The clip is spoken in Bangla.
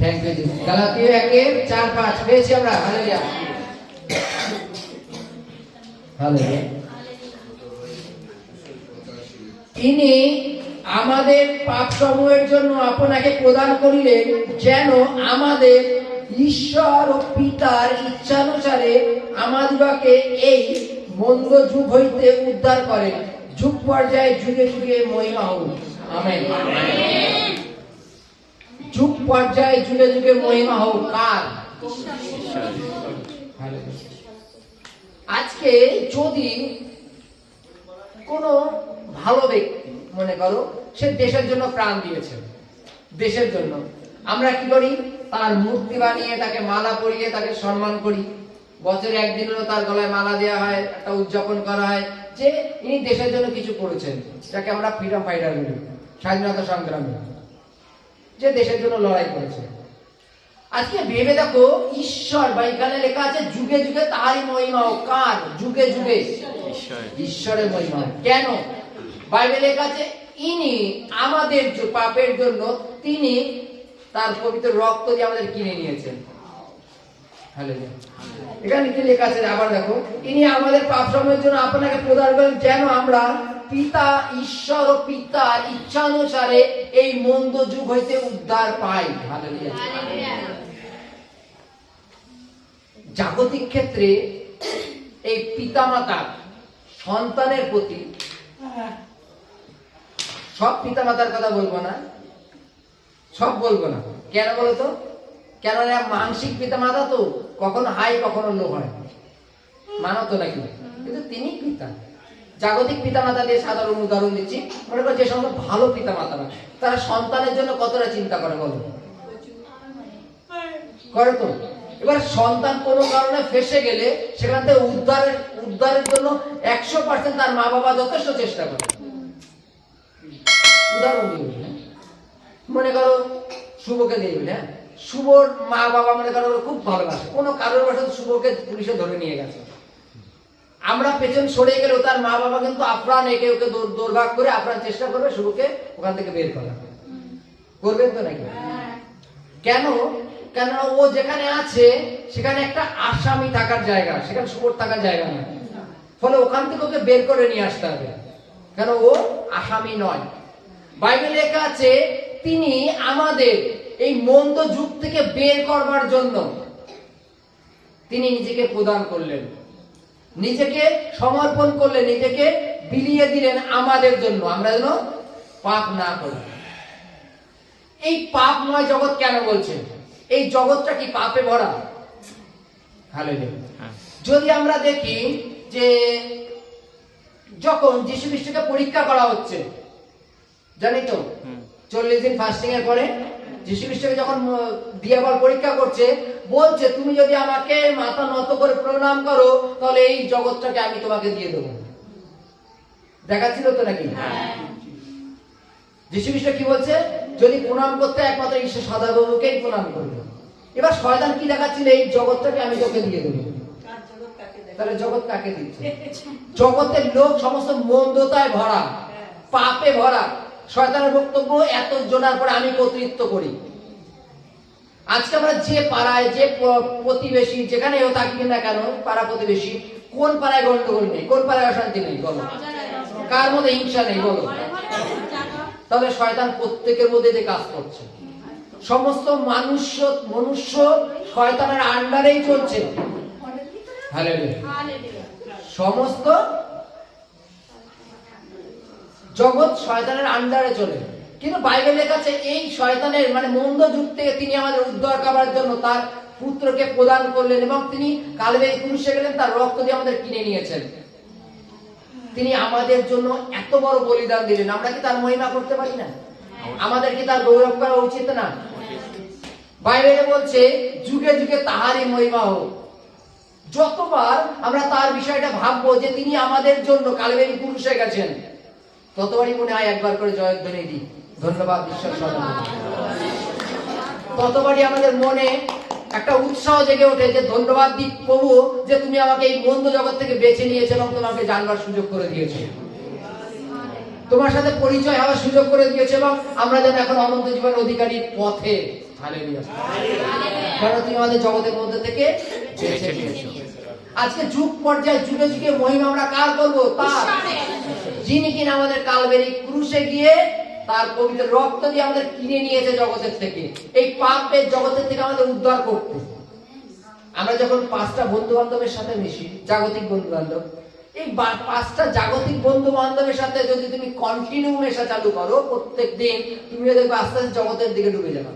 Thank you. গালাতীয় 1:4-5 পেয়েছি আমরা। Hallelujah, hallelujah. তিনি আমাদের পাপসমূহের জন্য আপনাকে প্রদান করিলেন, যেন আমাদের ঈশ্বর ও পিতার ইচ্ছানুসারে আমাদিগকে এই মন্দ যুগ হইতে উদ্ধার করেন, যুগ পর্যায়ে যুগে যুগে মহিমা হোক। আমেন। যুগ পর্যায়ে যুগে যুগে মহিমা হোক কার? আজকে যদি কোনো ভালো ব্যক্তি মনে করো সে দেশের জন্য প্রাণ দিয়েছে, দেশের জন্য, আমরা কি করি? তার মূর্তি বানিয়ে তাকে মালা পরিয়ে তাকে সম্মান করি। বছরে একদিন হলো তার গলায় মালা দেওয়া হয়, একটা উদযাপন করা হয় যে ইনি দেশের জন্য কিছু করেছেন, যাকে আমরা ফ্রিডম ফাইটার বলি, স্বাধীনতা সংগ্রামী, যে দেশের জন্য লড়াই করেছে। আজকে ভেবে দেখো, ঈশ্বর বা এখানে লেখা আছে যুগে যুগে তাহারই মহিমা হোক। কার? যুগে যুগে ঈশ্বরের মহিমা। কেন? বাইবেলে লেখা আছে ইনি আমাদের পাপের জন্য তিনি তার পবিত্র রক্ত দিয়ে আমাদের কিনে নিয়েছেন। হালেলুয়া। এখানে কি লেখা আছে আবার দেখো, ইনি আমাদের পাপ সমূহের জন্য আপনাকে প্রদান করেন, যেন আমরা পিতা ঈশ্বর ও পিতার ইচ্ছানুসারে এই মন্দ যুগ হইতে উদ্ধার পাই। হালেলুয়া। জাগতিক ক্ষেত্রে এই পিতামাতা সন্তানের প্রতি, সব পিতামাতার কথা বলবো না, সব বলবো না, কেন বলতো? কেননা মানসিক পিতামাতা তো কখনো হাই কখনো লো হয়, মানো তো নাকি? কিন্তু তিনি পিতা। জাগতিক পিতামাতা দিয়ে সাধারণ উদাহরণ দিচ্ছি। মনে করো যে সমস্ত ভালো পিতামাতারা, তারা সন্তানের জন্য কতটা চিন্তা করে বলো? করে তো। এবার সন্তান কোনো কারণে ফেসে গেলে সেখান থেকে উদ্ধারের জন্য 100% তার মা বাবা যথেষ্ট চেষ্টা করে। উদাহরণ দিই, মনে করো শুভকে দিয়ে, হ্যাঁ, শুভর মা বাবা মনে করো খুব ভালোবাসে, কোনো কারোর বশত শুভকে পুলিশে ধরে নিয়ে গেছে। আমরা পেছন সরে গেলেও তার মা বাবা কিন্তু আপ্রাণ একে ওকে দৌড়ভাগ করে আপ্রাণ চেষ্টা করবে শুভকে ওখান থেকে বের করা। করবেন তো নাকি? কেন? কেননা ও যেখানে আছে সেখানে একটা আসামি থাকার জায়গা, সেখানে শুভর থাকার জায়গা নয়। ফলে ওখান থেকে ওকে বের করে নিয়ে আসতে হবে, কেন ও আসামি নয়। বাইবেলে লেখা আছে তিনি আমাদের এই মন্দ যুগ থেকে বের করবার জন্য তিনি নিজেকে প্রদান করলেন, নিজেকে সমর্পণ করলেন, নিজেকে বিলিয়ে দিলেন আমাদের জন্য, আমরা যেন পাপ না করি। এই পাপময় জগৎ কেন বলছেন? এই জগৎটা কি পাপে ভরা? হালেলুয়া। যদি আমরা দেখি যে যখন যীশু খ্রিস্টকে পরীক্ষা করা হচ্ছে, জানি তো 40 দিন ফাস্টিং এর পরে যীশু খ্রিস্টকে যখন দিয়াবল পরীক্ষা করছে, বলছে তুমি যদি আমাকে মাথা নত করে প্রণাম করো তাহলে এই জগৎটাকে আমি তোমাকে দিয়ে দেবো। দেখাচ্ছিল তো নাকি? যীশু খ্রিস্ট কি বলছে? যদি প্রণাম করতে একমাত্র ঈশ্বর সদাপ্রভুকেই প্রণাম করবে। এবার শয়তান কি দেখাচ্ছিল? এই জগৎটাকে আমি তোকে দিয়ে দেবো। তাহলে জগৎ কাকে দিচ্ছে? জগতের লোক সমস্ত মন্দতায় ভরা, পাপে ভরা। শয়তানের বক্তব্য এত জোনার পরে আমি কর্তৃত্ব করি। আজকে আমরা যে পাড়ায়, যে প্রতিবেশী যেখানেও থাকি না কেন, পাড়া প্রতিবেশী, কোন পাড়ায় গন্ডগোল নেই? কোন পাড়ায় অশান্তি নেই? বলো। কার মধ্যে হিংসা নেই? বলো। তাহলে শয়তান প্রত্যেকের মধ্যে যে কাজ করছে। সমস্ত মনুষ্য শয়তানের আন্ডারেই চলছে। হালেলুয়া। সমস্ত জগৎ শয়তানের আন্ডারে চলে। কিন্তু বাইবেলে লেখা আছে এই শয়তানের মানে মন্দ যুগ থেকে তিনি আমাদের উদ্ধার করার জন্য তার পুত্রকে প্রদান করলেন এবং তিনি কালবারি ক্রুশে গেলেন, তার রক্ত দিয়ে আমাদের কিনে নিয়েছেন। তিনি আমাদের জন্য এত বড় বলিদান দিলেন, আমরা কি তার মহিমা করতে পারি না? আমাদের কি তার গৌরব করা উচিত না? বাইবেলে বলছে যুগে যুগে তাহারই মহিমা হোক। যতবার আমরা তার বিষয়টা ভাববো যে তিনি আমাদের জন্য কালবারি ক্রুশে গেছেন, ততবারই মনে হয় একবার করে জয়ধ্বনি দিই, ধন্যবাদ ঈশ্বর সদা। ততবারই আমাদের মনে একটা উৎসাহ জেগে ওঠে যে ধন্যবাদ দিই প্রভু যে তুমি আমাকে এই মন্দ জগৎ থেকে বেছে নিয়েছো এবং তোমাকে জানবার সুযোগ করে দিয়েছো। তোমার সাথে পরিচয় হওয়ার সুযোগ করে দিয়েছে এবং আমরা যেন এখন অনন্ত জীবন অধিকারীর পথে। হালেলুয়া। কারণ তুমি আমাদের জগতের মধ্যে থেকে বেছে নিয়েছো। আজকে যুগ পর্যায়ে যুগে যুগে মহিমা আমরা কার করবো? তার, যিনি কিনা আমাদের কালবেরি ক্রুশে গিয়ে তার পবিত্র রক্ত দিয়ে আমাদের কিনে নিয়েছে জগতের থেকে, এই পাপের জগতের থেকে আমাদের উদ্ধার করতে। আমরা যখন 5টা বন্ধু বান্ধবের সাথে মিশি, জাগতিক বন্ধু বান্ধব, এই 5টা জাগতিক বন্ধু বান্ধবের সাথে যদি তুমি কন্টিনিউ মেশা চালু করো প্রত্যেক দিন, তুমি দেখবে আস্তে আস্তে জগতের দিকে ডুবে যাবে।